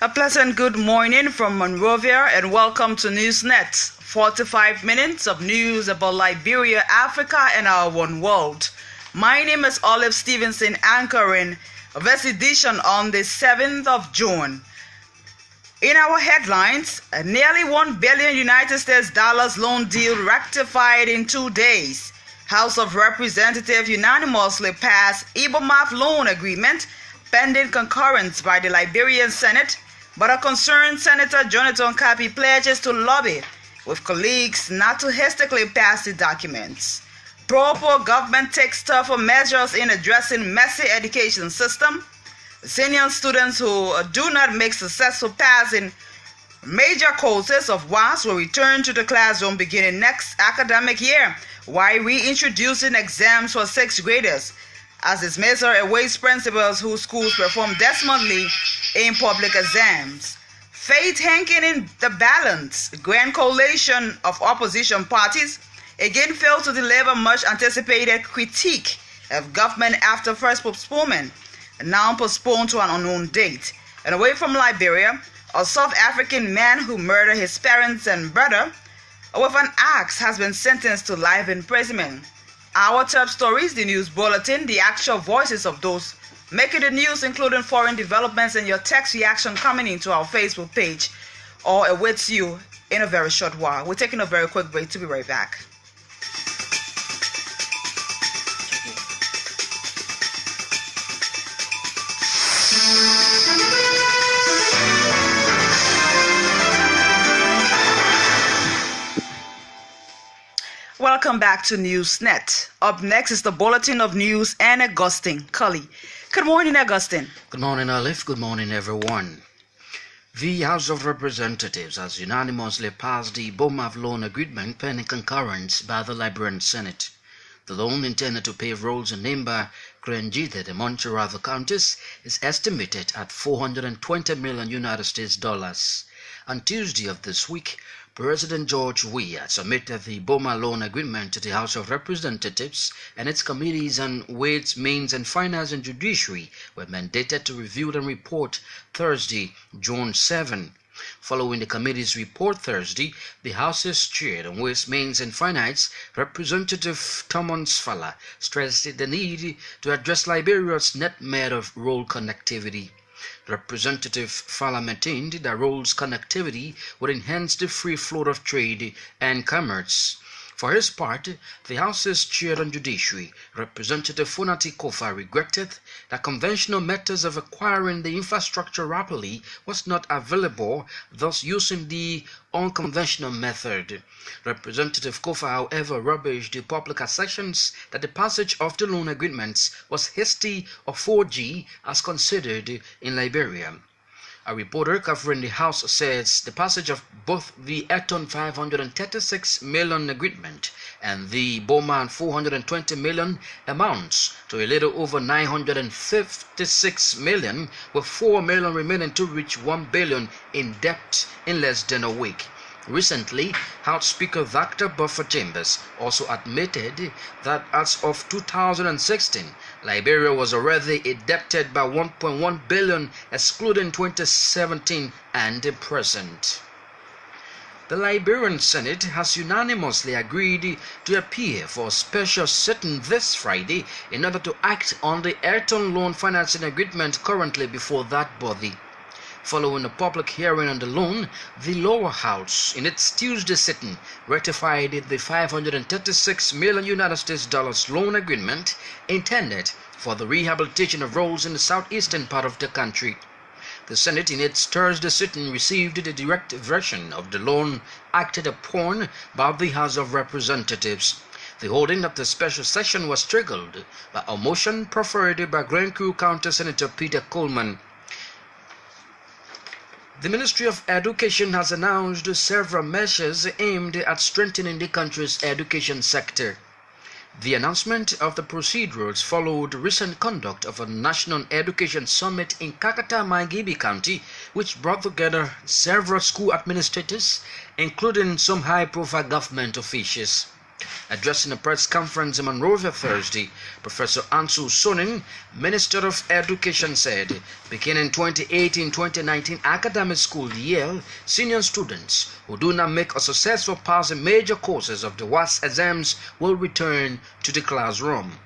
A pleasant good morning from Monrovia and welcome to Newsnet. 45 minutes of news about Liberia, Africa, and our one world. My name is Stevenson, anchoring this edition on the 7th of June. In our headlines, a nearly $1 billion United States loan deal rectified in 2 days. House of Representatives unanimously passed IBOMAF loan agreement pending concurrence by the Liberian Senate, but a concerned Senator Jonathan Kapi pledges to lobby with colleagues not to hastily pass the documents. Proper government takes tougher measures in addressing messy education system. Senior students who do not make successful passing major courses of WAS will return to the classroom beginning next academic year, while reintroducing exams for 6th graders, as this measure awaits principals whose schools perform dismally in public exams. Faith hanging in the balance, Grand Coalition of opposition parties again failed to deliver much anticipated critique of government after first postponement, now postponed to an unknown date. And away from Liberia, a South African man who murdered his parents and brother with an axe has been sentenced to life imprisonment. Our top stories, the news bulletin, the actual voices of those making the news, including foreign developments, and your text reaction coming into our Facebook page or awaits you in a very short while. We're taking a very quick break to be right back. Welcome back to Newsnet. Up next is the Bulletin of News and Augustine. KOLLIE. Good morning, Augustine. Good morning, Olive. Good morning, everyone. The House of Representatives has unanimously passed the IBOMAF loan agreement pending concurrence by the Liberian Senate. The loan, intended to pave roads in Nimba, Krenjite, and Montserrat counties, is estimated at $420 million United States dollars. On Tuesday of this week, President George Weah submitted the IBOMA loan agreement to the House of Representatives, and its committees on Ways, Means and Finance and Judiciary were mandated to review and report Thursday, June 7. Following the committee's report Thursday, the House's chair on Ways, Means and Finance, Representative Thomas Falla, stressed the need to address Liberia's net merit of road connectivity. Representative Falla maintained that roads connectivity would enhance the free flow of trade and commerce. For his part, the House's chair on Judiciary, Representative Funati Kofa, regretted that conventional methods of acquiring the infrastructure rapidly was not available, thus using the unconventional method. Representative Kofa, however, rubbished the public assertions that the passage of the loan agreements was hasty or 4G as considered in Liberia. A reporter covering the House says the passage of both the Eton $536 million agreement and the IBOMA $420 million amounts to a little over $956 million, with $4 million remaining to reach $1 billion in debt in less than a week. Recently, House Speaker Dr. Buffer Chambers also admitted that as of 2016, Liberia was already indebted by $1.1 billion, excluding 2017 and the present. The Liberian Senate has unanimously agreed to appear for a special sitting this Friday in order to act on the Ayrton loan financing agreement currently before that body. Following a public hearing on the loan, the lower house, in its Tuesday sitting, ratified the $536 million US loan agreement intended for the rehabilitation of roads in the southeastern part of the country. The Senate, in its Thursday sitting, received the direct version of the loan acted upon by the House of Representatives. The holding of the special session was triggered by a motion preferred by Grand Crew County Senator Peter Coleman. The Ministry of Education has announced several measures aimed at strengthening the country's education sector. The announcement of the procedures followed recent conduct of a National Education Summit in Kakata-Mangibi County, which brought together several school administrators, including some high-profile government officials. Addressing a press conference in Monrovia Thursday, Professor Ansu Sonin, Minister of Education, said, beginning 2018-2019 academic school year, senior students who do not make a successful pass in major courses of the WAS exams will return to the classroom.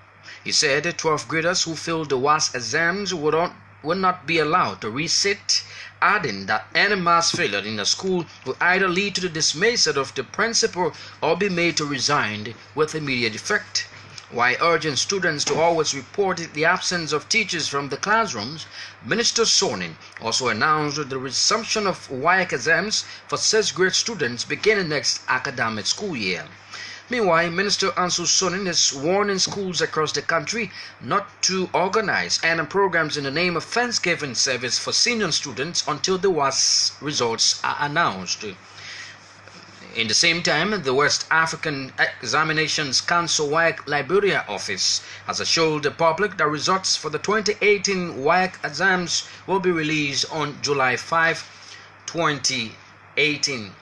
He said 12th graders who failed the WAS exams will not be allowed to resit, adding that any mass failure in a school will either lead to the dismissal of the principal or be made to resign with immediate effect. While urging students to always report the absence of teachers from the classrooms, Minister Sonin also announced the resumption of WAEC exams for 6th grade students beginning next academic school year. Meanwhile, Minister Ansu Sonin is warning schools across the country not to organize any programs in the name of Thanksgiving service for senior students until the WAS results are announced. In the same time, the West African Examinations Council WAEC Liberia office has assured the public that results for the 2018 WAEC exams will be released on July 5, 2018.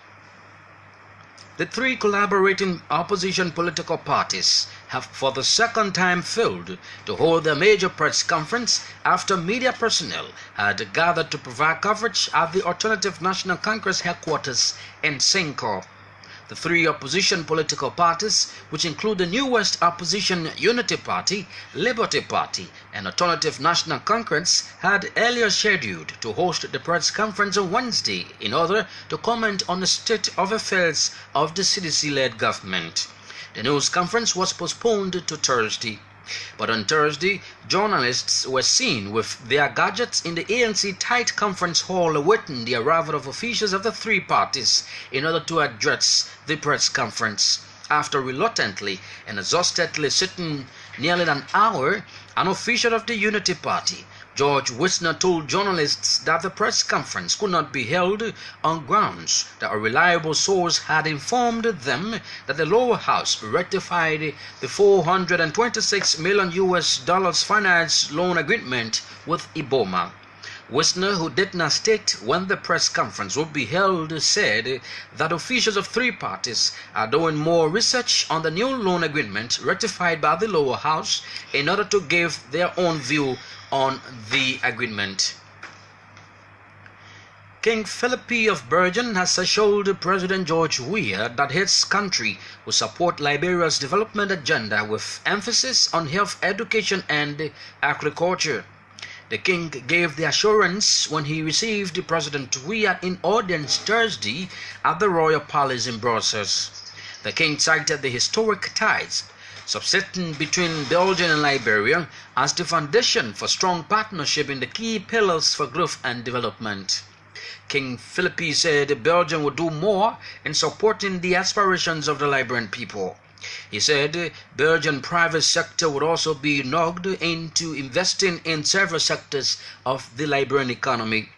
The three collaborating opposition political parties have for the second time failed to hold their major press conference after media personnel had gathered to provide coverage at the Alternative National Congress headquarters in Singapore. The three opposition political parties, which include the New West Opposition Unity Party, Liberty Party, and Alternative National Congress, had earlier scheduled to host the press conference on Wednesday in order to comment on the state of affairs of the CDC-led government. The news conference was postponed to Thursday. But on Thursday, journalists were seen with their gadgets in the ANC tight conference hall awaiting the arrival of officials of the three parties in order to address the press conference. After reluctantly and exhaustedly sitting nearly an hour, an official of the Unity Party, George Wisner, told journalists that the press conference could not be held on grounds that a reliable source had informed them that the lower house ratified the $426 million US finance loan agreement with Iboma. Wisner, who did not state when the press conference would be held, said that officials of three parties are doing more research on the new loan agreement ratified by the lower house in order to give their own view on the agreement. King Philippe of Belgium has assured President George Weah that his country will support Liberia's development agenda with emphasis on health, education, and agriculture. The king gave the assurance when he received President Weah in audience Thursday at the Royal Palace in Brussels. The king cited the historic ties subsisting between Belgium and Liberia as the foundation for strong partnership in the key pillars for growth and development. King Philippe said Belgium would do more in supporting the aspirations of the Liberian people. He said Belgian private sector would also be knocked into investing in several sectors of the Liberian economy.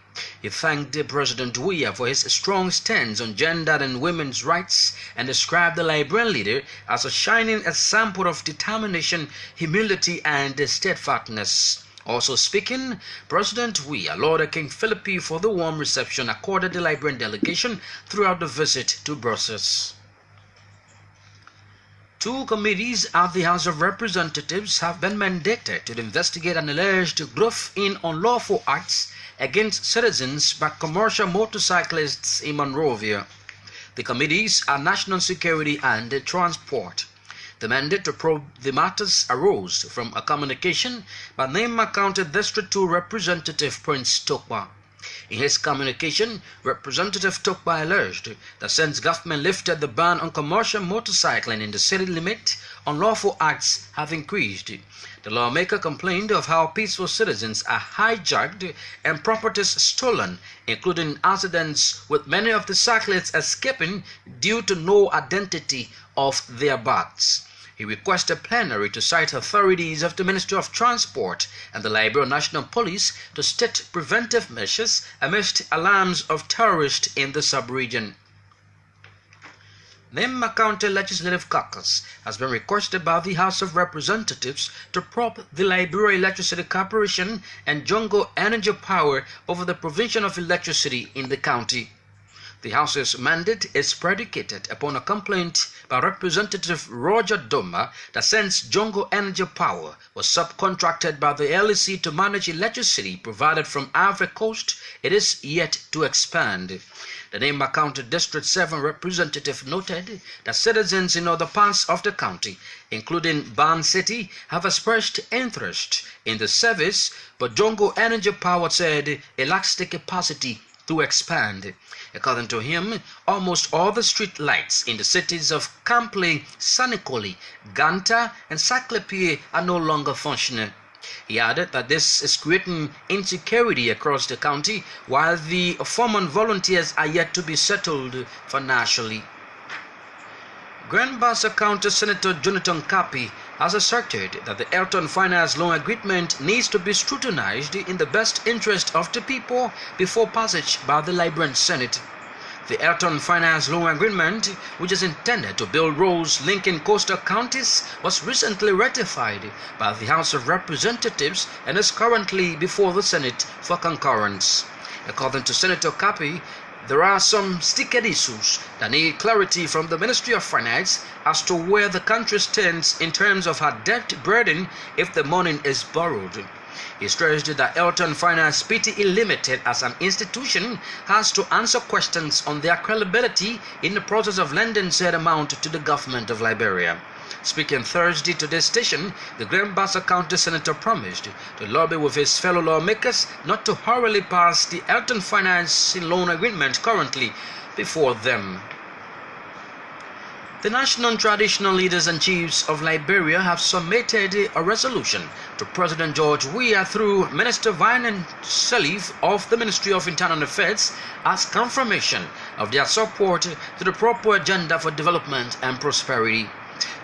He thanked President Weah for his strong stance on gender and women's rights and described the Liberian leader as a shining example of determination, humility, and steadfastness. Also speaking, President Weah lauded King Philippe for the warm reception accorded the Liberian delegation throughout the visit to Brussels. Two committees at the House of Representatives have been mandated to investigate an alleged growth in unlawful acts against citizens by commercial motorcyclists in Monrovia. The committees are National Security and Transport. The mandate to probe the matters arose from a communication by Nema County District 2 Representative Prince Tokwa. In his communication, Representative Tokpa alleged that since government lifted the ban on commercial motorcycling in the city limit, unlawful acts have increased. The lawmaker complained of how peaceful citizens are hijacked and properties stolen, including accidents with many of the cyclists escaping due to no identity of their backs. He requested plenary to cite authorities of the Ministry of Transport and the Liberia National Police to state preventive measures amidst alarms of terrorists in the sub-region. Nema County Legislative Caucus has been requested by the House of Representatives to probe the Liberia Electricity Corporation and Jongo Energy Power over the provision of electricity in the county. The House's mandate is predicated upon a complaint by Representative Roger Doma that since Jongo Energy Power was subcontracted by the LEC to manage electricity provided from Ivory Coast, it is yet to expand. The Nema County District 7 representative noted that citizens in other parts of the county, including Ban City, have expressed interest in the service, but Jongo Energy Power said it lacks the capacity to expand. According to him, almost all the street lights in the cities of Kampley, Sanikoli, Ganta, and Saklepie are no longer functional. He added that this is creating insecurity across the county, while the foreman volunteers are yet to be settled financially. Grand Bassa County Senator Jonathan Kapi has asserted that the Ayrton Finance Loan Agreement needs to be scrutinized in the best interest of the people before passage by the Liberian Senate. The Ayrton Finance Loan Agreement, which is intended to build roads linking coastal counties, was recently ratified by the House of Representatives and is currently before the Senate for concurrence. According to Senator Kapi, there are some sticky issues that need clarity from the Ministry of Finance as to where the country stands in terms of her debt burden if the money is borrowed. He stressed that Ayrton Finance Pte Limited as an institution has to answer questions on their credibility in the process of lending said amount to the government of Liberia. Speaking Thursday to this station, the Grand Bassa County Senator promised to lobby with his fellow lawmakers not to hurriedly pass the Ayrton Finance Loan Agreement currently before them. The national traditional leaders and chiefs of Liberia have submitted a resolution to President George Weah through Minister Vinan Salif of the Ministry of Internal Affairs as confirmation of their support to the proper agenda for development and prosperity.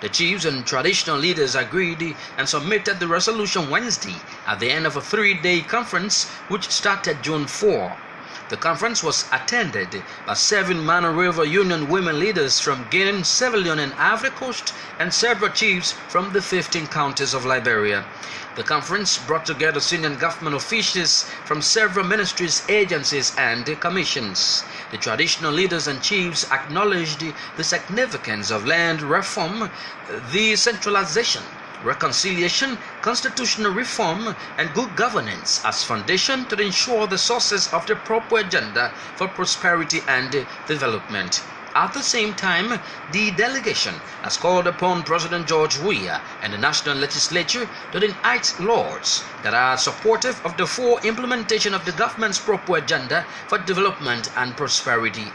The chiefs and traditional leaders agreed and submitted the resolution Wednesday at the end of a 3-day conference which started June 4. The conference was attended by 7 Mano River Union women leaders from Guinea, Sierra Leone, and Ivory Coast, and several chiefs from the 15 counties of Liberia. The conference brought together senior government officials from several ministries, agencies, and commissions. The traditional leaders and chiefs acknowledged the significance of land reform, decentralization, reconciliation, constitutional reform, and good governance as foundation to ensure the sources of the proper agenda for prosperity and development. At the same time, the delegation has called upon President George Weah and the National Legislature to enact laws that are supportive of the full implementation of the government's proper agenda for development and prosperity.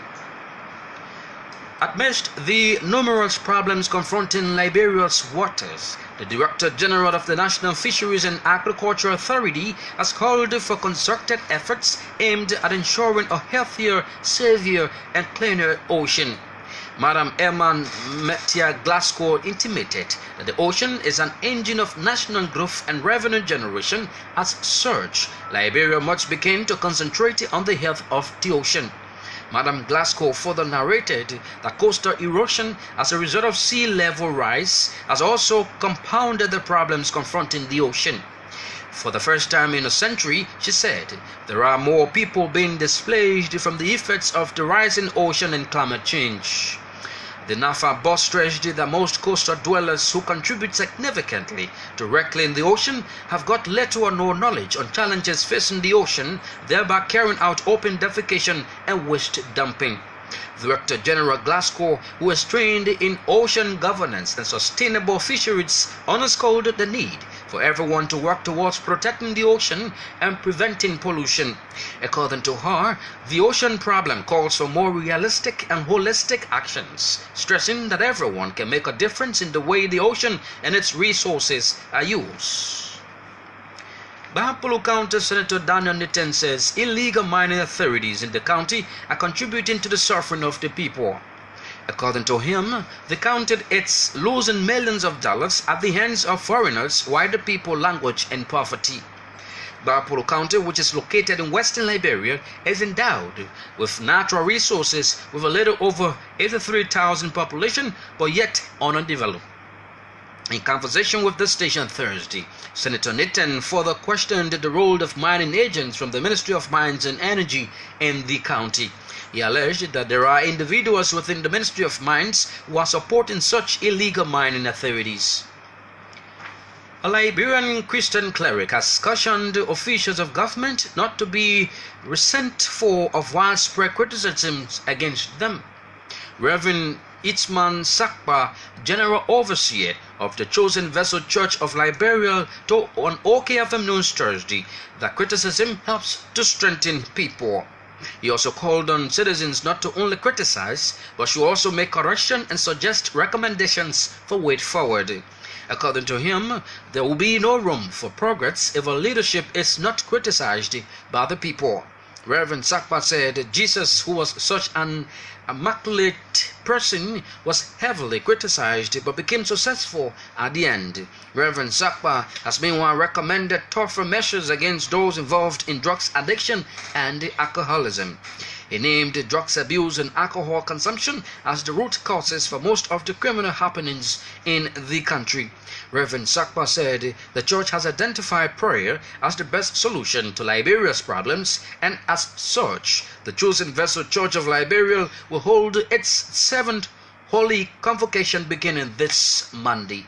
Amidst the numerous problems confronting Liberia's waters, the Director General of the National Fisheries and Agriculture Authority has called for concerted efforts aimed at ensuring a healthier, safer, and cleaner ocean. Madam Emma Metia Glasgow intimated that the ocean is an engine of national growth and revenue generation. As such, Liberia must begin to concentrate on the health of the ocean. Madam Glasgow further narrated that coastal erosion as a result of sea level rise has also compounded the problems confronting the ocean. For the first time in a century, she said, there are more people being displaced from the effects of the rising ocean and climate change. The NAFA boss stressed that most coastal dwellers who contribute significantly to reclaim the ocean have got little or no knowledge on challenges facing the ocean, thereby carrying out open defecation and waste dumping. Director General Glasgow, who is trained in ocean governance and sustainable fisheries, underscored the need for everyone to work towards protecting the ocean and preventing pollution. According to her, the ocean problem calls for more realistic and holistic actions, stressing that everyone can make a difference in the way the ocean and its resources are used. Bapolo County Senator Daniel Nitten says illegal mining authorities in the county are contributing to the suffering of the people. According to him, the county is losing millions of dollars at the hands of foreigners while the people languish in poverty. Bapolo County, which is located in western Liberia, is endowed with natural resources with a little over 83,000 population, but yet undeveloped. In conversation with the station Thursday, Senator Nitten further questioned the role of mining agents from the Ministry of Mines and Energy in the county. He alleged that there are individuals within the Ministry of Mines who are supporting such illegal mining authorities. A Liberian Christian cleric has cautioned officials of government not to be resentful of widespread criticisms against them. Reverend Itzman Sakpa, General Overseer of the Chosen Vessel Church of Liberia, told on OKFM News Thursday that criticism helps to strengthen people. He also called on citizens not to only criticize, but should also make correction and suggest recommendations for way forward. According to him, there will be no room for progress if a leadership is not criticized by the people. Reverend Sakpa said Jesus, who was such an immaculate person, was heavily criticized but became successful at the end. Reverend Sakpa has meanwhile recommended tougher measures against those involved in drugs addiction and alcoholism. He named drugs abuse and alcohol consumption as the root causes for most of the criminal happenings in the country. Reverend Sakpa said the church has identified prayer as the best solution to Liberia's problems, and as such, the Chosen Vessel Church of Liberia will hold its 7th Holy Convocation beginning this Monday.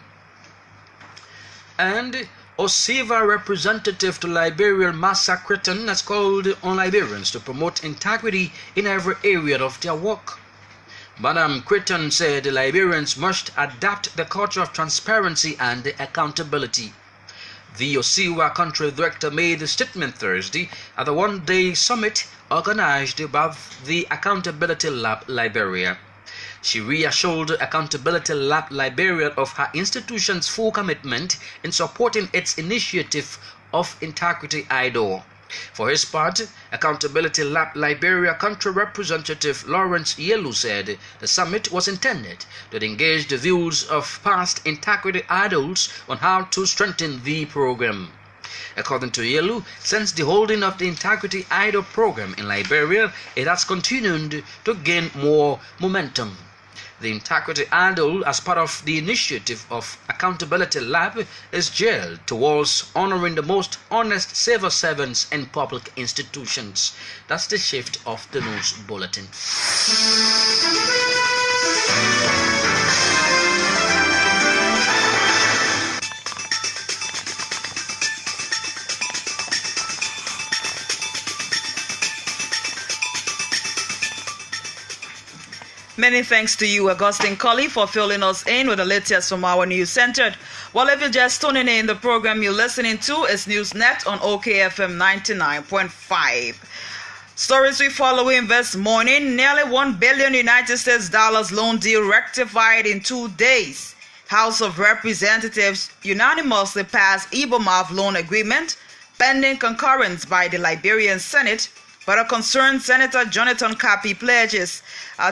And Osiva representative to Liberia, Massa Cretan, has called on Liberians to promote integrity in every area of their work. Madam Cretan said the Liberians must adapt the culture of transparency and accountability. The Osiwa country director made the statement Thursday at the one-day summit organized by the Accountability Lab Liberia. She reassured Accountability Lab Liberia of her institution's full commitment in supporting its initiative of Integrity Idol. For his part, Accountability Lab Liberia country representative Lawrence Yelu said the summit was intended to engage the views of past Integrity Idols on how to strengthen the program. According to Yelu, since the holding of the Integrity Idol program in Liberia, it has continued to gain more momentum. The Integrity Idol, as part of the initiative of Accountability Lab, is geared towards honoring the most honest civil servants in public institutions. That's the shift of the news bulletin. Many thanks to you, Augustine KOLLIE, for filling us in with the latest from our news center. Well, if you're just tuning in, the program you're listening to is NewsNet on OKFM 99.5. Stories we follow in this morning: nearly $1 billion United States loan deal rectified in 2 days. House of Representatives unanimously passed IBOMAV loan agreement, pending concurrence by the Liberian Senate. But a concerned Senator Jonathan Kapi pledges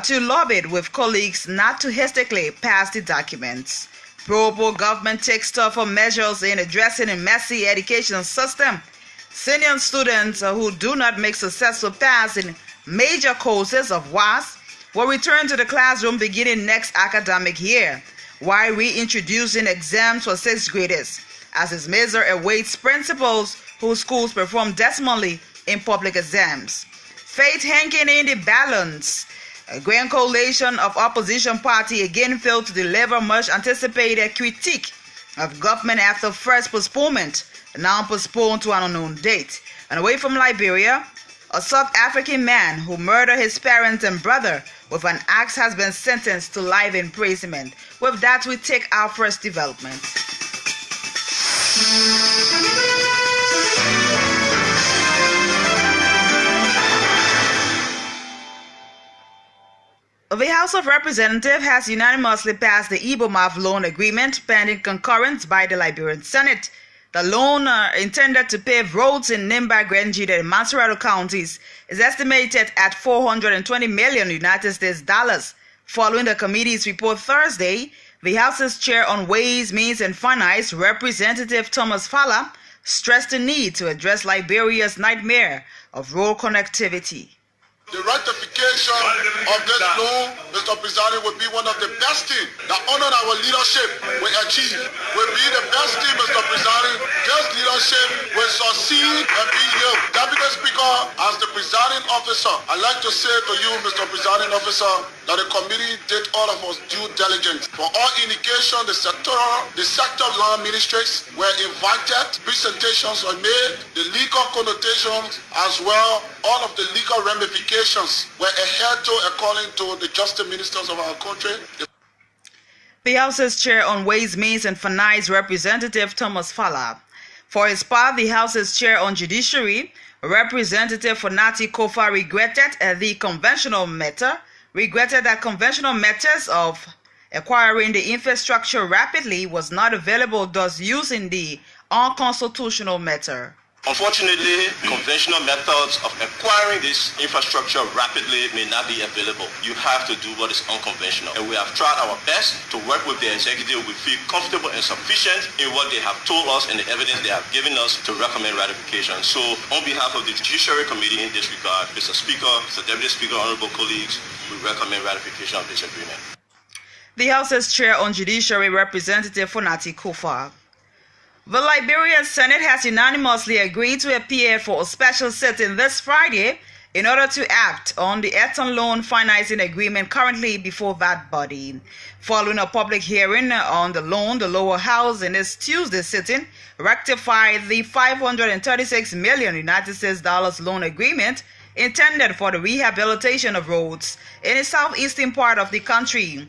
to lobby with colleagues not to hastily pass the documents. Propo government takes tougher measures in addressing a messy education system. Senior students who do not make successful pass in major courses of WAS will return to the classroom beginning next academic year, while reintroducing exams for 6th graders, as this measure awaits principals whose schools perform dismally in public exams. Faith hanging in the balance. A grand coalition of opposition party again failed to deliver much anticipated critique of government after first postponement, now postponed to an unknown date. And away from Liberia, a South African man who murdered his parents and brother with an axe has been sentenced to life imprisonment. With that, we take our first development. The House of Representatives has unanimously passed the IBOMAV loan agreement pending concurrence by the Liberian Senate. The loan, intended to pave roads in Nimba, Grenjida, and Mansarado counties, is estimated at $420 million United States dollars. Following the committee's report Thursday, the House's chair on Ways, Means and Finance, Representative Thomas Falla, stressed the need to address Liberia's nightmare of road connectivity. The ratification of this loan, Mr. President, will be one of the best things that honor our leadership will achieve. Will be the best thing, Mr. President. This leadership will succeed and be here. Deputy Speaker, as the presiding officer, I'd like to say to you, Mr. Presiding Officer, that the committee did all of us due diligence. For all indication, the sector land ministries were invited, presentations were made, the legal connotations as well, all of the legal ramifications were adhered to according to the justice ministers of our country. The House's chair on Ways, Means and Finance, Representative Thomas Falla. For his part, the House's chair on Judiciary, Representative Fonati Kofa, regretted that conventional methods of acquiring the infrastructure rapidly was not available, thus using the unconstitutional method. Unfortunately, conventional methods of acquiring this infrastructure rapidly may not be available. You have to do what is unconventional. And we have tried our best to work with the executive. We feel comfortable and sufficient in what they have told us and the evidence they have given us to recommend ratification. So on behalf of the Judiciary Committee in this regard, Mr. Speaker, Mr. Deputy Speaker, honorable colleagues, we recommend ratification of this agreement. The House's chair on Judiciary, Representative Fonati Kofa. The Liberian Senate has unanimously agreed to appear for a special sitting this Friday in order to act on the Eton loan financing agreement currently before that body. Following a public hearing on the loan, the lower house in its Tuesday sitting rectified the $536 million United States dollars loan agreement intended for the rehabilitation of roads in the southeastern part of the country.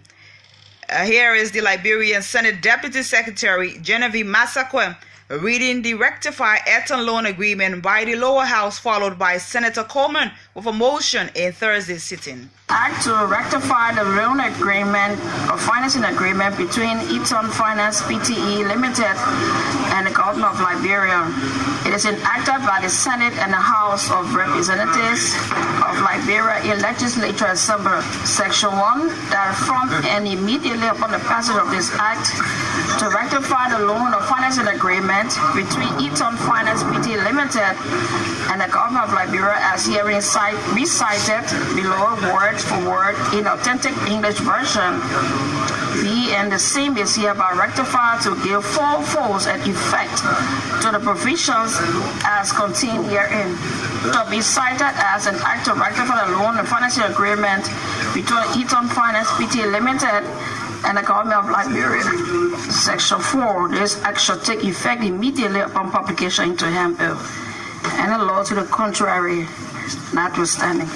Here is the Liberian Senate Deputy Secretary Genevieve Masakwe reading the rectified Eton loan agreement by the lower house, followed by Senator Coleman with a motion in Thursday's sitting. Act to rectify the loan agreement or financing agreement between Eton Finance Pte. Limited and the government of Liberia. It is enacted by the Senate and the House of Representatives of Liberia in Legislature Assembly, Section 1, that from and immediately upon the passage of this act to rectify the loan or financing agreement between Eton Finance Pte. Limited and the government of Liberia as herein recited below word for word in authentic English version, and the same is hereby rectified to give full force and effect to the provisions as contained herein. To be cited as an act to rectify the loan and financing agreement between Eton Finance Pte. Limited and the government of Liberia. Section 4. This act shall take effect immediately upon publication into handbill. Any law to the contrary notwithstanding.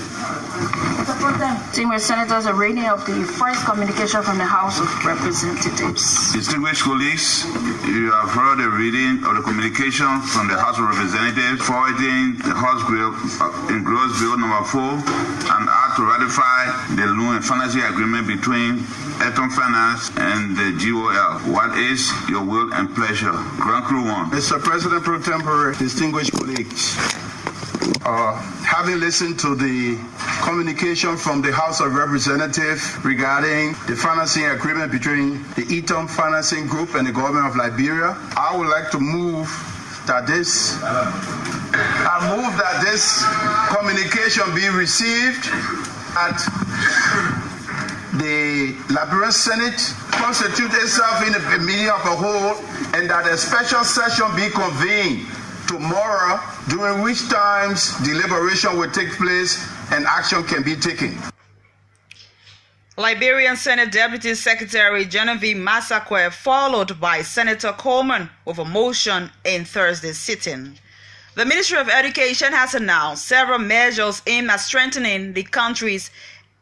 Distinguished Senators, a reading of the first communication from the House of Representatives. Distinguished colleagues, you have heard a reading of the communication from the House of Representatives forwarding the House Bill, engrossed Bill number 4, and act to ratify the loan and financing agreement between Eton Finance and the GOL. What is your will and pleasure? Grand Crew 1. Mr. President Pro Tempore, distinguished colleagues, having listened to the communication from the House of Representatives regarding the financing agreement between the Eton Financing Group and the government of Liberia, I would like to move that this communication be received at the Liberian Senate, constitute itself in a meeting of a whole, and that a special session be convened tomorrow, during which times deliberation will take place and action can be taken. Liberian Senate Deputy Secretary Genevieve Masakwe, followed by Senator Coleman with a motion in Thursday's sitting. The Ministry of Education has announced several measures aimed at strengthening the country's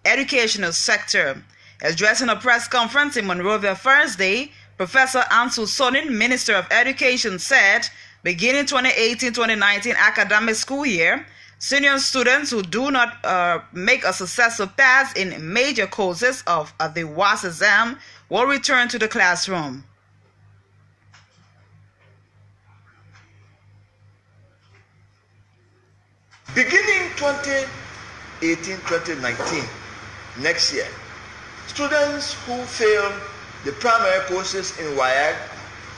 educational sector. Addressing a press conference in Monrovia Thursday, Professor Ansu Sonin, Minister of Education, said beginning 2018-2019 academic school year, senior students who do not make a successful pass in major courses of the WAS exam will return to the classroom. Beginning 2018-2019, next year, students who fail the primary courses in WAEC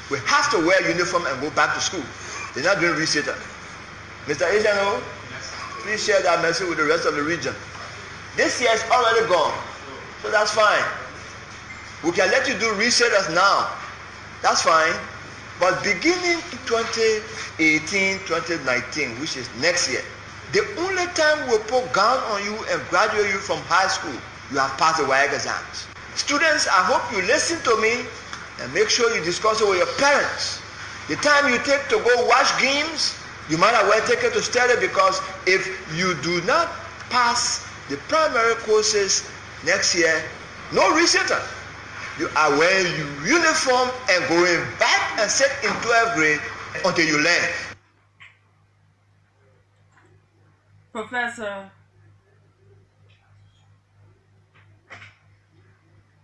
will have to wear uniform and go back to school. They're not doing recital. Mr. Asiano, please share that message with the rest of the region. This year is already gone, so that's fine. We can let you do recitals now. That's fine. But beginning 2018-2019, which is next year, the only time we'll put gown on you and graduate you from high school, you have passed the WAEC exams. Students, I hope you listen to me and make sure you discuss it with your parents. The time you take to go watch games, you might as well take it to study, because if you do not pass the primary courses next year, no recital. You are wearing your uniform and going back and sit in 12th grade until you learn.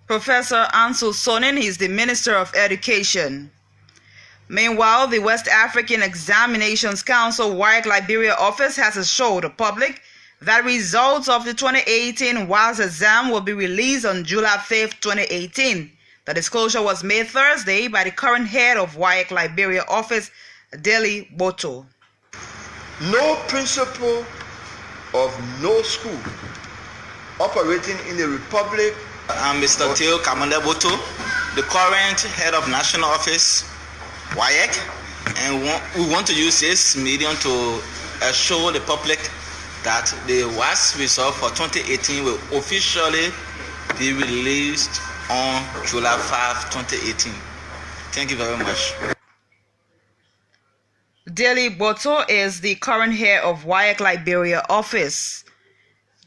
Professor Ansu Sonin is the Minister of Education. Meanwhile, the West African Examinations Council WAEC Liberia office has assured the public that results of the 2018 WAS exam will be released on July 5, 2018. The disclosure was made Thursday by the current head of WAEC Liberia office, Deli Boto. No principal of no school operating in the Republic. I'm Mr. Theo Kamanda Boto, the current head of national office, WAEC, and we want to use this medium to assure the public that the WAS result for 2018 will officially be released on July 5, 2018. Thank you very much. Deli Boto is the current head of WAEC Liberia office.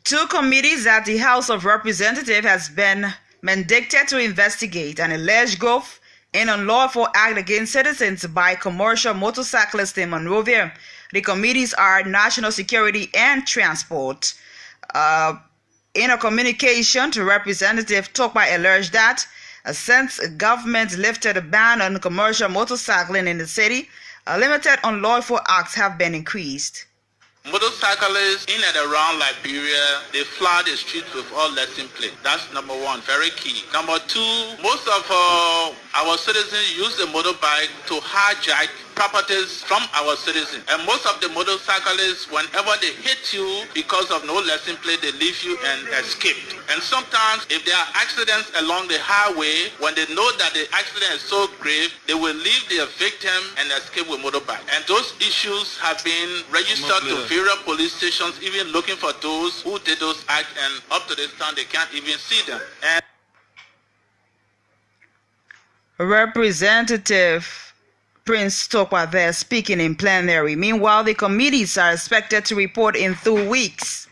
Two committees at the House of Representatives has been mandated to investigate an alleged growth in unlawful act against citizens by commercial motorcyclists in Monrovia. The committees are National Security and Transport. In a communication to Representative Tokpa alleged that since government lifted a ban on commercial motorcycling in the city, limited unlawful acts have been increased. Motorcyclists in and around Liberia, they flood the streets with all lesson plate. That's number one, very key. Number two, most of our citizens use the motorbike to hijack properties from our citizens. And most of the motorcyclists, whenever they hit you because of no lesson plate, they leave you and escape. And sometimes if there are accidents along the highway, when they know that the accident is so grave, they will leave their victim and escape with motorbike. And those issues have been registered to various police stations, even looking for those who did those acts, and up to this time they can't even see them. And Representative Prince Tokwa there speaking in plenary. Meanwhile, the committees are expected to report in 2 weeks.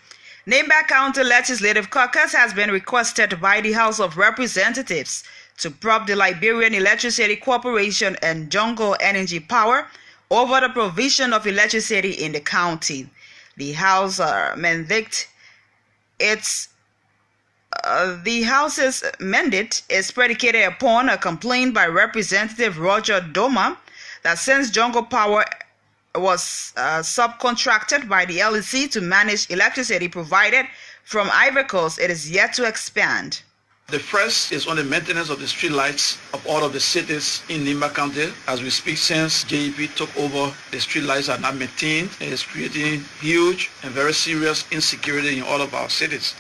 Namba County Legislative Caucus has been requested by the House of Representatives to probe the Liberian Electricity Corporation and Jungle Energy Power over the provision of electricity in the county. The House mandate the House's mandate is predicated upon a complaint by Representative Roger Doma that since Jungle Power was subcontracted by the LEC to manage electricity provided from Ivory Coast, it is yet to expand. The first is on the maintenance of the street lights of all of the cities in Nimba County. As we speak, since JEP took over, the street lights are not maintained. It is creating huge and very serious insecurity in all of our cities.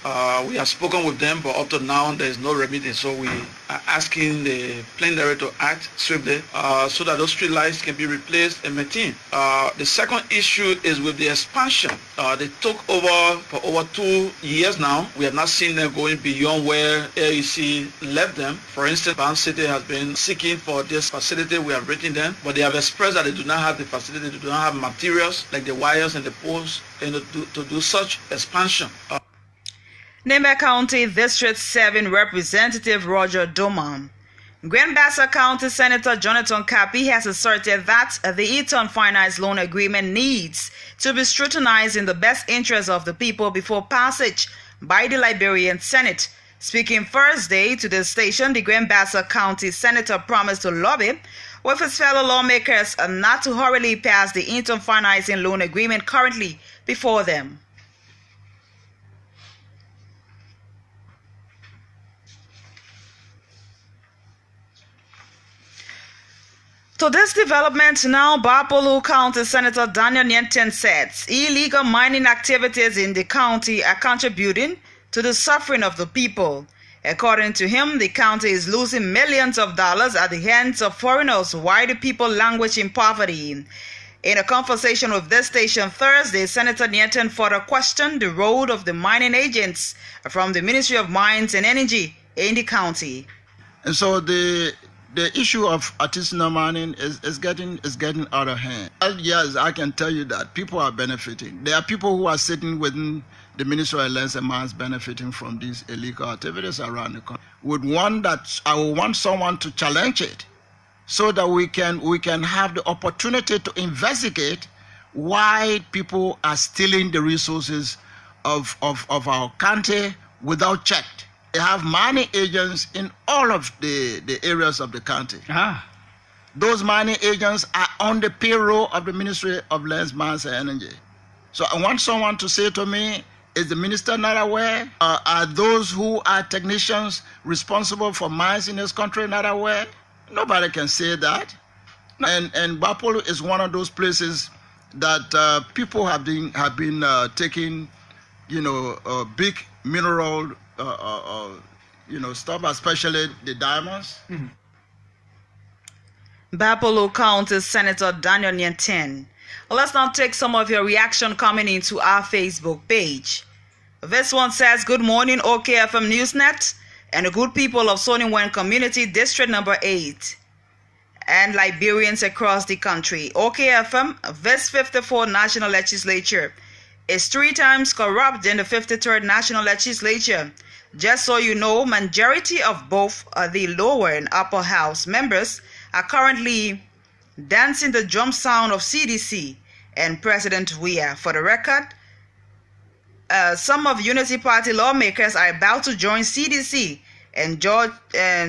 We have spoken with them, but up to now there is no remedy. So we are asking the plenary to act swiftly so that those street lights can be replaced and maintained. The second issue is with the expansion. They took over for over 2 years now. We have not seen them going beyond where AUC left them. For instance, Ban City has been seeking for this facility. We have written them, but they have expressed that they do not have the facility, they do not have materials like the wires and the poles to do such expansion. Namba County District 7 Representative Roger Doman. Grand Bassa County Senator Jonathan Kapi has asserted that the Eton Finance Loan Agreement needs to be scrutinized in the best interest of the people before passage by the Liberian Senate. Speaking Thursday to the station, the Grand Bassa County Senator promised to lobby with his fellow lawmakers not to hurriedly pass the Eton Financing Loan Agreement currently before them. To this development now, Bapolu County Senator Daniel Nyenten says illegal mining activities in the county are contributing to the suffering of the people. According to him, the county is losing millions of dollars at the hands of foreigners while the people languish in poverty. In a conversation with this station Thursday, Senator Nyenten further questioned the role of the mining agents from the Ministry of Mines and Energy in the county. And so the issue of artisanal mining is getting out of hand. Yes, I can tell you that people are benefiting. There are people who are sitting within the Ministry of Lands and Mines benefiting from these illegal activities around the country. I would want someone to challenge it so that we can have the opportunity to investigate why people are stealing the resources of our country without check. They have mining agents in all of the areas of the country. Those mining agents are on the payroll of the Ministry of Lands, Mines and Energy. So I want someone to say to me, is the minister not aware? Are those who are technicians responsible for mines in this country not aware? Nobody can say that. No. And Bapolu is one of those places that people have been taking, big mineral stuff, especially the diamonds. Mm-hmm. Bapolu County Senator Daniel Nyenten. Well, let's now take some of your reaction coming into our Facebook page. This one says, good morning, OKFM Newsnet and the good people of Soniwen Community District number 8 and Liberians across the country. OKFM, this 54th National Legislature is 3 times corrupt than the 53rd National Legislature. Just so you know, majority of both the lower and upper house members are currently dancing the drum sound of CDC and President Weah. For the record, some of Unity Party lawmakers are about to join CDC and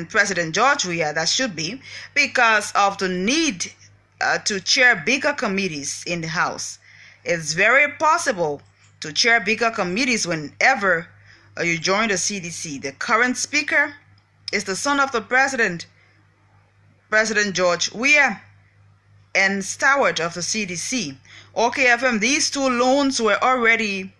President George Weah, that should be, because of the need to chair bigger committees in the House. It's very possible to chair bigger committees whenever you join the CDC. The current speaker is the son of the president, President George Weah, and steward of the CDC. OKFM, these 2 loans were already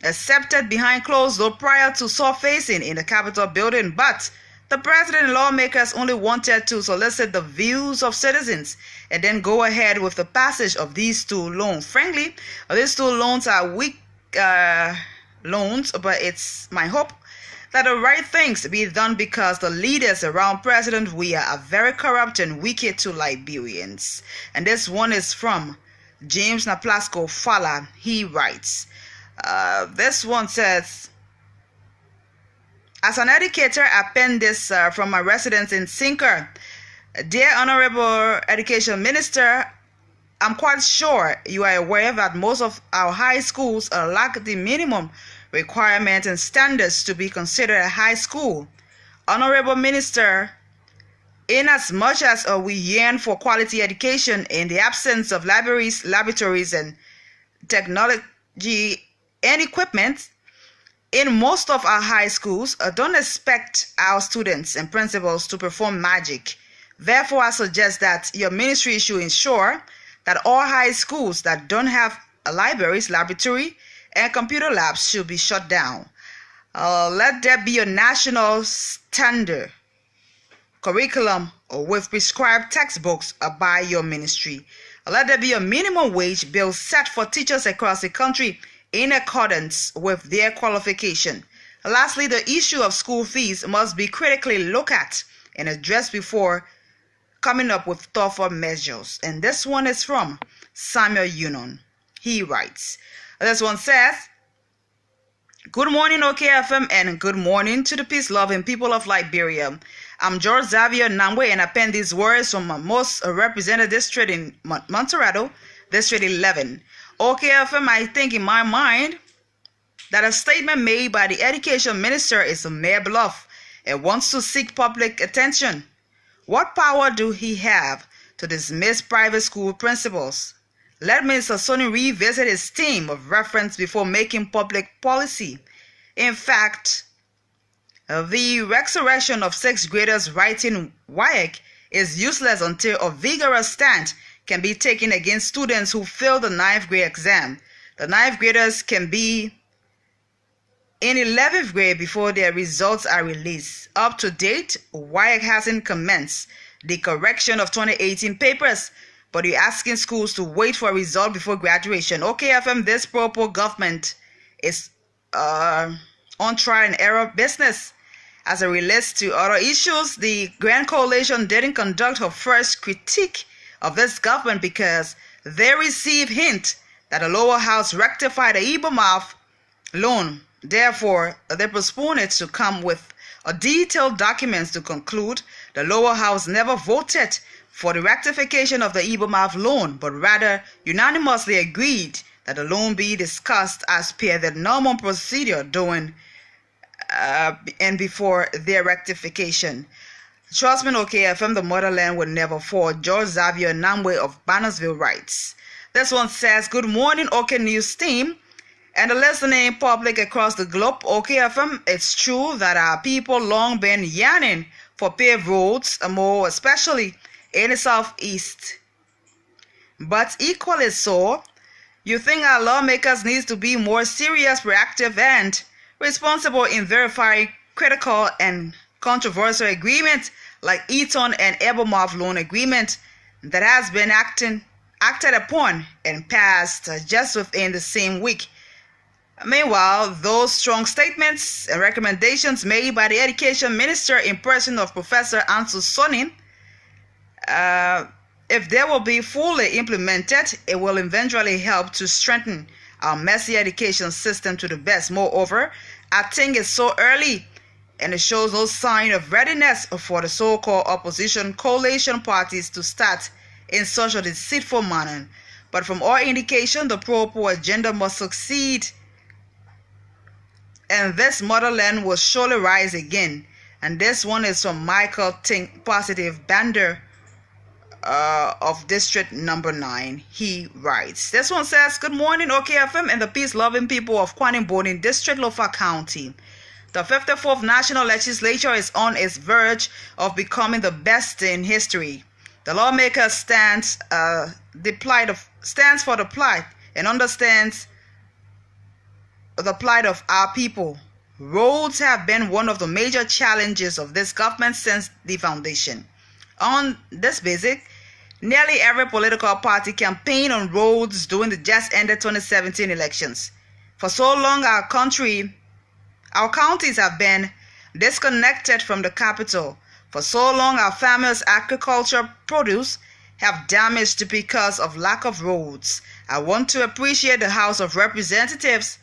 accepted behind closed doors prior to surfacing in the Capitol building, but the president and lawmakers only wanted to solicit the views of citizens and then go ahead with the passage of these 2 loans. Frankly, these 2 loans are weak loans, but it's my hope that the right things be done because the leaders around President Weah are very corrupt and wicked to Liberians. And this one is from James Naplasco Fala. He writes, this one says, as an educator, I pen this from my residence in Sinker. Dear Honorable Education Minister, I'm quite sure you are aware that most of our high schools lack the minimum requirements and standards to be considered a high school. Honorable Minister, in as much as we yearn for quality education in the absence of libraries, laboratories, and technology and equipment, in most of our high schools, don't expect our students and principals to perform magic. Therefore, I suggest that your ministry should ensure that all high schools that don't have libraries, laboratory, and computer labs should be shut down. Let there be a national standard curriculum with prescribed textbooks by your ministry. Let there be a minimum wage bill set for teachers across the country in accordance with their qualification. Lastly, the issue of school fees must be critically looked at and addressed before coming up with tougher measures. And this one is from Samuel Yunon. He writes, this one says, good morning, OKFM, and good morning to the peace-loving people of Liberia. I'm George Xavier Namwe, and I pen these words from my most represented district in Montserrat, District 11. OKFM, I think in my mind that a statement made by the Education Minister is a mere bluff and wants to seek public attention. What power do he have to dismiss private school principals? Let Minister Sonny revisit his theme of reference before making public policy. In fact, the resurrection of 6th graders writing WAEC is useless until a vigorous stand can be taken against students who failed the 9th grade exam. The 9th graders can be in 11th grade before their results are released. Up to date, WAEC hasn't commenced the correction of 2018 papers, but you're asking schools to wait for a result before graduation. OKFM, this proper government is on trial and error business. As it relates to other issues, the Grand Coalition didn't conduct her first critique of this government because they received hint that the lower house rectified the Ibermouth loan. Therefore, they postponed it to come with a detailed documents to conclude the lower house never voted for the rectification of the Ibermouth loan, but rather unanimously agreed that the loan be discussed as per the normal procedure during and before their rectification. Trust me, OKFM, the motherland will never fall. George Xavier Namwe of Bannersville writes. This one says, good morning, OK News team and the listening public across the globe. OKFM, it's true that our people long been yearning for paved roads, more especially in the southeast. But equally so, you think our lawmakers need to be more serious, proactive, and responsible in verifying critical and controversial agreements like Eton and Ibermouth loan agreement that has been acted upon and passed just within the same week. Meanwhile, those strong statements and recommendations made by the Education Minister in person of Professor Ansu Sonny, if they will be fully implemented, it will eventually help to strengthen our messy education system to the best. Moreover, I think it's so early and it shows no sign of readiness for the so-called opposition coalition parties to start in such a deceitful manner. But from all indication, the pro-poor agenda must succeed, and this motherland will surely rise again. And this one is from Michael Think Positive Bander of District Number 9. He writes. This one says, good morning, OKFM and the peace-loving people of Kwanimboni District, Lofa County. The 54th National Legislature is on its verge of becoming the best in history. The lawmaker stands for the plight and understands the plight of our people. Roads have been one of the major challenges of this government since the foundation. On this basis, nearly every political party campaigned on roads during the just ended 2017 elections. For so long, our counties have been disconnected from the capital. For so long, our farmers' agricultural produce have damaged because of lack of roads. I want to appreciate the House of Representatives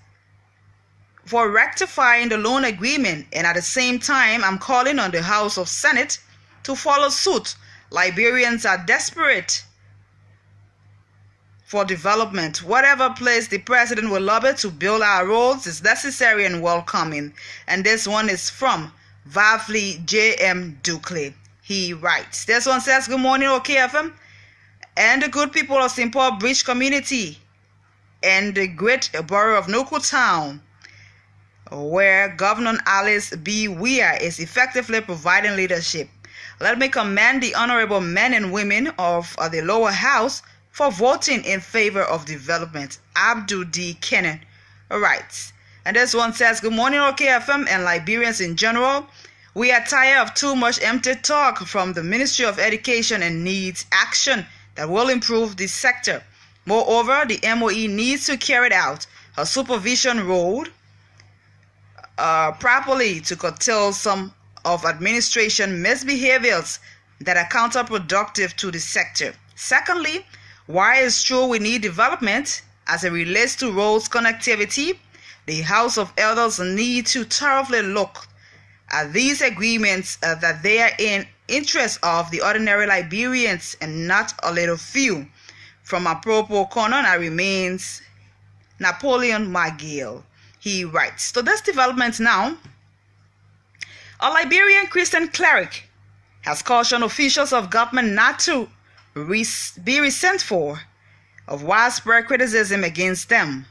for rectifying the loan agreement, and at the same time, I'm calling on the House of Senate to follow suit. Liberians are desperate for development. Whatever place the president will lobby to build our roads is necessary and welcoming. And this one is from Vavli J.M. Dukley. He writes. This one says, good morning, OKFM, and the good people of St. Paul Bridge community and the great borough of Nuku Town, where Governor Alice B. Weir is effectively providing leadership. Let me commend the honorable men and women of the lower house for voting in favor of development. Abdul D. Kennan writes. And this one says, good morning, OKFM and Liberians in general. We are tired of too much empty talk from the Ministry of Education and needs action that will improve this sector. Moreover, the MOE needs to carry out her supervision role properly to curtail some of administration misbehaviors that are counterproductive to the sector. Secondly, while it's true we need development as it relates to roads connectivity, the House of Elders need to thoroughly look these agreements that they are in interest of the ordinary Liberians and not a little few. From Apropo Konon remains Napoleon McGill. He writes, to this development now, a Liberian Christian cleric has cautioned officials of government not to be resentful of widespread criticism against them.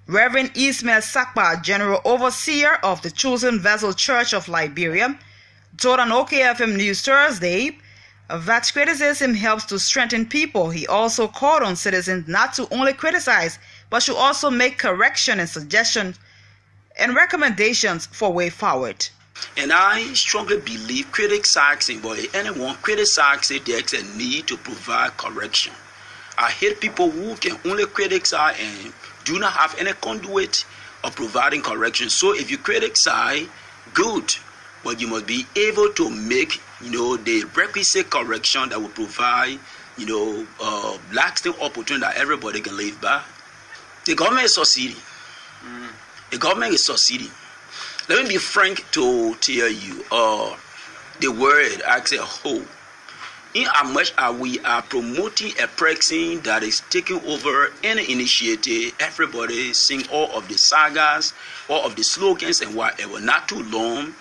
Reverend Ismail Sakpa, General Overseer of the Chosen Vessel Church of Liberia, told on OKFM News Thursday that criticism helps to strengthen people. He also called on citizens not to only criticize, but should also make correction and suggestions and recommendations for way forward. And I strongly believe critics asking, but anyone criticizing, there's a need to provide correction. I hate people who can only criticize and do not have any conduit of providing correction. So if you criticize, good, but you must be able to make, the requisite correction that will provide, lasting opportunity that everybody can live by. The government is succeeding. The government is succeeding. Let me be frank to tell you, the word as a whole. In how much we are promoting a practice that is taking over any initiative, everybody sing all of the sagas, all of the slogans and whatever. Not too long,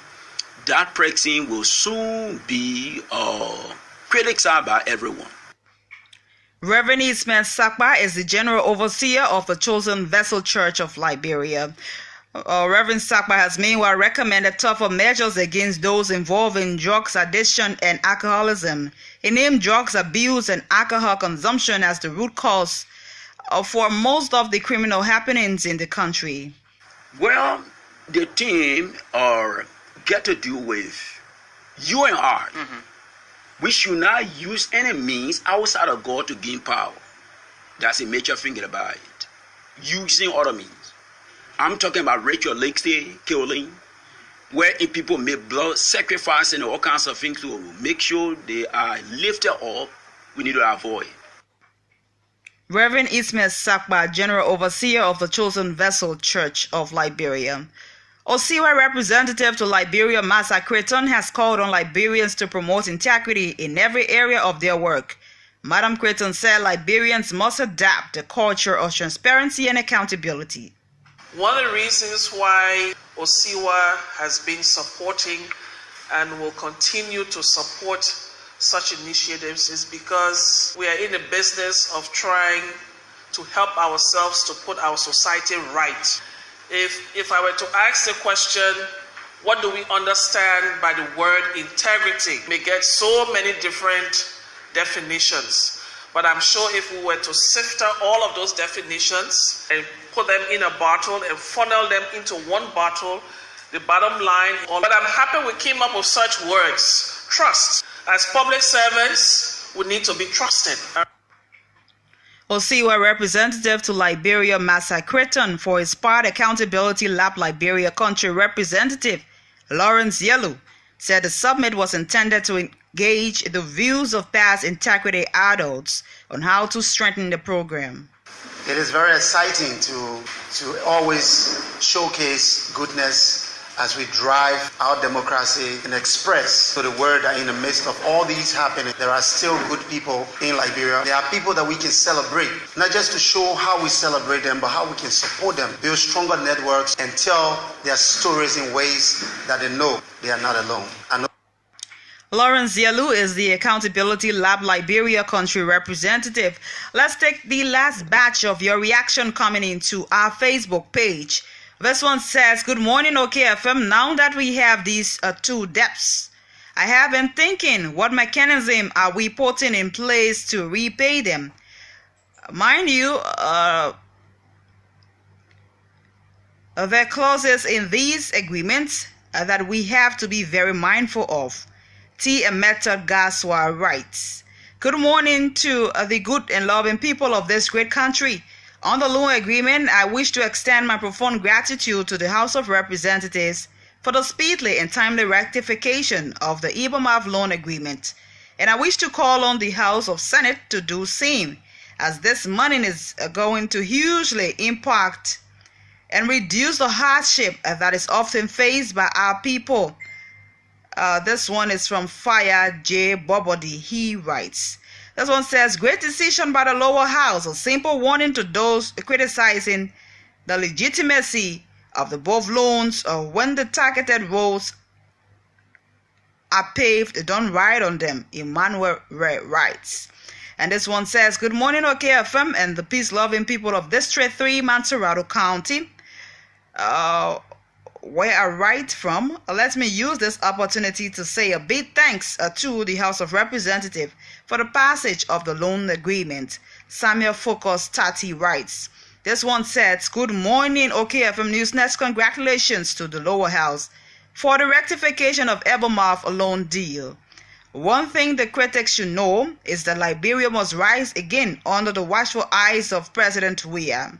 that practice will soon be criticized by everyone. Reverend Ismail Sakpa is the General Overseer of the Chosen Vessel Church of Liberia. Reverend Sakpa has meanwhile recommended tougher measures against those involved in drugs addiction and alcoholism. He named drugs abuse and alcohol consumption as the root cause for most of the criminal happenings in the country. Well, the thing get to do with you and I. We should not use any means outside of God to gain power. That's a major thing about it. Using other means. I'm talking about ritual killing, where people make blood sacrifice and all kinds of things to make sure they are lifted up. We need to avoid. Reverend Ismail Sakpa, General Overseer of the Chosen Vessel Church of Liberia. Osiwa representative to Liberia, Massa Creton, has called on Liberians to promote integrity in every area of their work. Madam Creton said Liberians must adapt a culture of transparency and accountability. One of the reasons why Osiwa has been supporting and will continue to support such initiatives is because we are in the business of trying to help ourselves to put our society right. If I were to ask the question, what do we understand by the word integrity? We get so many different definitions, but I'm sure if we were to sift out all of those definitions and put them in a bottle and funnel them into one bottle, the bottom line, but I'm happy we came up with such words. Trust. As public servants, we need to be trusted. Osiwa representative to Liberia, Massa Creton, for his part, Accountability Lab Liberia country representative Lawrence Yelu, said the summit was intended to engage the views of past integrity adults on how to strengthen the program. It is very exciting to always showcase goodness as we drive our democracy and express to the world that in the midst of all these happening, there are still good people in Liberia. There are people that we can celebrate, not just to show how we celebrate them, but how we can support them, build stronger networks, and tell their stories in ways that they know they are not alone. Lawrence Yelu is the Accountability Lab Liberia country representative. Let's take the last batch of your reaction coming into our Facebook page. This one says, good morning, OKFM. Now that we have these two debts, I have been thinking, what mechanism are we putting in place to repay them? Mind you, there are clauses in these agreements that we have to be very mindful of. T. Emeta Gaswa writes, good morning to the good and loving people of this great country. On the loan agreement, I wish to extend my profound gratitude to the House of Representatives for the speedily and timely rectification of the IBOMAV loan agreement. And I wish to call on the House of Senate to do same, as this money is going to hugely impact and reduce the hardship that is often faced by our people This one is from Fire J. Bobody. He writes, this one says, great decision by the lower house. A simple warning to those criticizing the legitimacy of the above loans when the targeted roads are paved, don't ride on them. Emmanuel writes. And this one says, good morning, OKFM and the peace-loving people of District 3, Mansorado County, where I write from. Let me use this opportunity to say a big thanks to the House of Representatives for the passage of the loan agreement. Samuel Focus Tati writes. This one says, good morning, OKFM Newsnet. Congratulations to the lower house for the rectification of Ebomouth loan deal. One thing the critics should know is that Liberia must rise again under the watchful eyes of President Weah.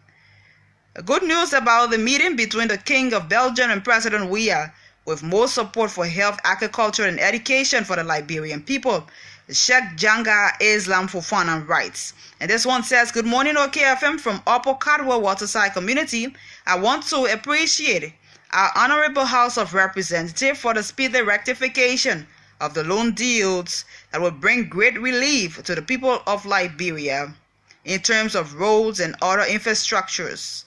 Good news about the meeting between the King of Belgium and President Weah, with more support for health, agriculture, and education for the Liberian people. Sheikh Janga Islam Fofana writes. And this one says, good morning, OKFM from Upper Cardwell Waterside Community. I want to appreciate our Honorable House of Representatives for the speedy rectification of the loan deals that will bring great relief to the people of Liberia in terms of roads and other infrastructures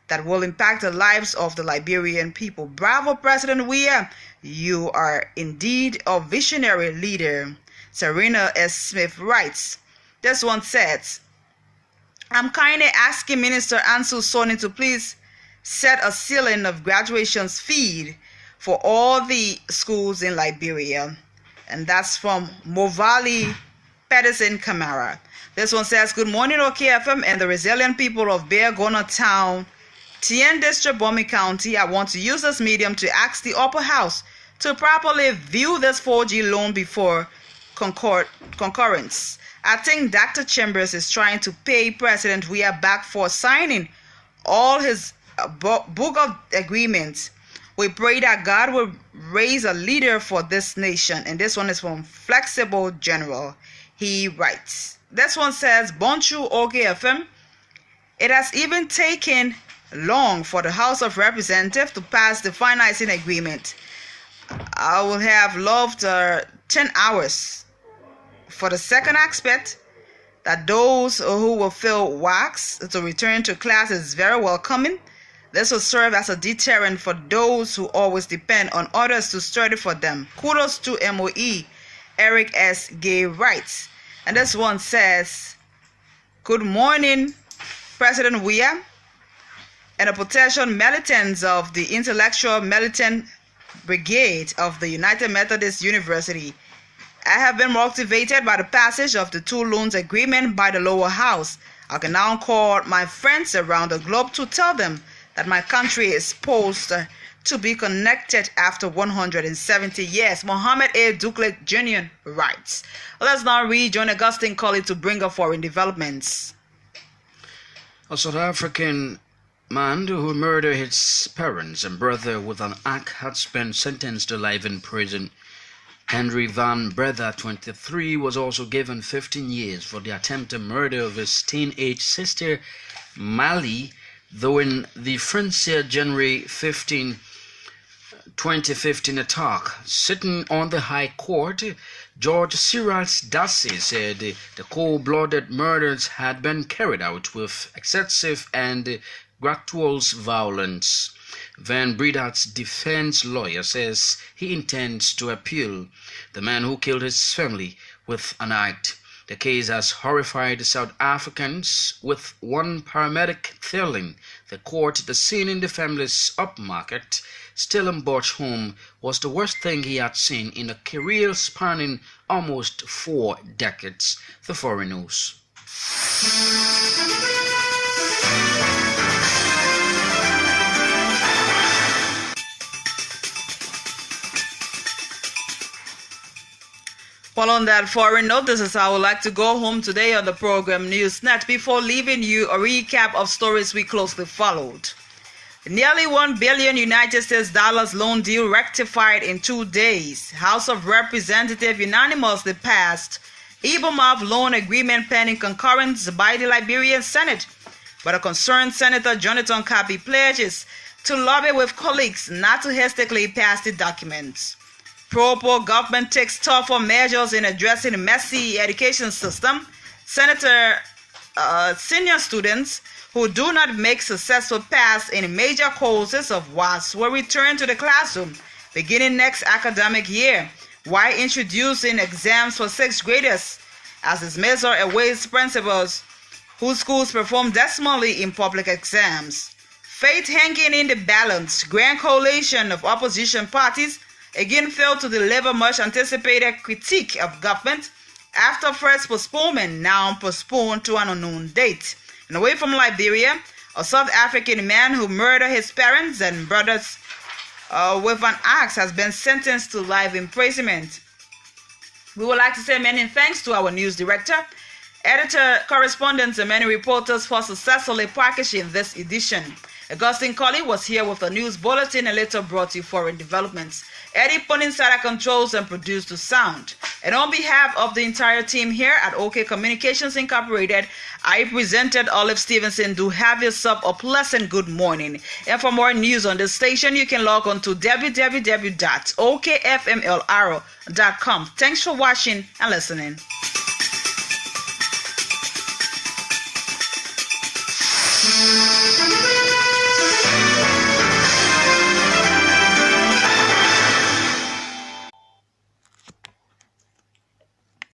that will impact the lives of the Liberian people. Bravo, President Weah. You are indeed a visionary leader. Serena S. Smith writes. This one says, I'm kindly asking Minister Ansu Soni to please set a ceiling of graduation fee for all the schools in Liberia. And that's from Movali Pedersen Camara. This one says, good morning, OKFM and the resilient people of Beargona Town, Tien District, Bomi County. I want to use this medium to ask the upper house to properly view this 4G loan before concurrence. I think Dr. Chambers is trying to pay President Weah back for signing all his book of agreements. We pray that God will raise a leader for this nation. And this one is from Flexible General. He writes. This one says, Bonjour, OKFM. It has even taken long for the House of Representatives to pass the financing agreement. I would have loved 10 hours. For the second aspect, that those who will feel wax to return to class is very welcoming. This will serve as a deterrent for those who always depend on others to study for them. Kudos to MOE. Eric S. Gay writes. And this one says, good morning, President Weah and the potential militants of the Intellectual Militant Brigade of the United Methodist University. I have been motivated by the passage of the two loans agreement by the lower house. I can now call my friends around the globe to tell them that my country is poised to be connected after 170 years. Mohammed A. Dukle Jr. writes. Let's now rejoin Augustine KOLLIE to bring up foreign developments. A South African man who murdered his parents and brother with an axe has been sentenced to life in prison. Henry Van Brether, 23, was also given 15 years for the attempted murder of his teenage sister, Mali, though in the Francia January 15, 2015 attack. Sitting on the High Court, George Cyrus Dassey said the cold-blooded murders had been carried out with excessive and gratuitous violence. Van Brether's defense lawyer says he intends to appeal. The man who killed his family with an axe. The case has horrified South Africans, with one paramedic telling the court the scene in the family's upmarket Stellenbosch home was the worst thing he had seen in a career spanning almost 4 decades. The Foreign News. Well, on that foreign note, this is how I would like to go home today on the program Newsnet. Before leaving you, a recap of stories we closely followed. Nearly $1 billion United States dollars loan deal rectified in 2 days. House of Representatives unanimously passed Ebomouth loan agreement pending concurrence by the Liberian Senate. But a concerned Senator Jonathan Kapi pledges to lobby with colleagues not to hastily pass the documents. Pro government takes tougher measures in addressing a messy education system. Senator senior students who do not make successful pass in major courses of WAS will return to the classroom beginning next academic year, while introducing exams for 6th graders as its measure awaits principals whose schools perform decimally in public exams. Faith hanging in the balance, grand coalition of opposition parties again failed to deliver much anticipated critique of government after first postponement, now postponed to an unknown date. And away from Liberia, a South African man who murdered his parents and brothers with an axe has been sentenced to life imprisonment. We would like to say many thanks to our news director, editor, correspondents, and many reporters for successfully packaging this edition. Augustine KOLLIE was here with a news bulletin and later brought you foreign developments. Eddie put inside controls and produced the sound. And on behalf of the entire team here at OK Communications Incorporated, I presented Olive Stevenson. Do have yourself a pleasant good morning. And for more news on this station, you can log on to www.okfmlr.com. Thanks for watching and listening.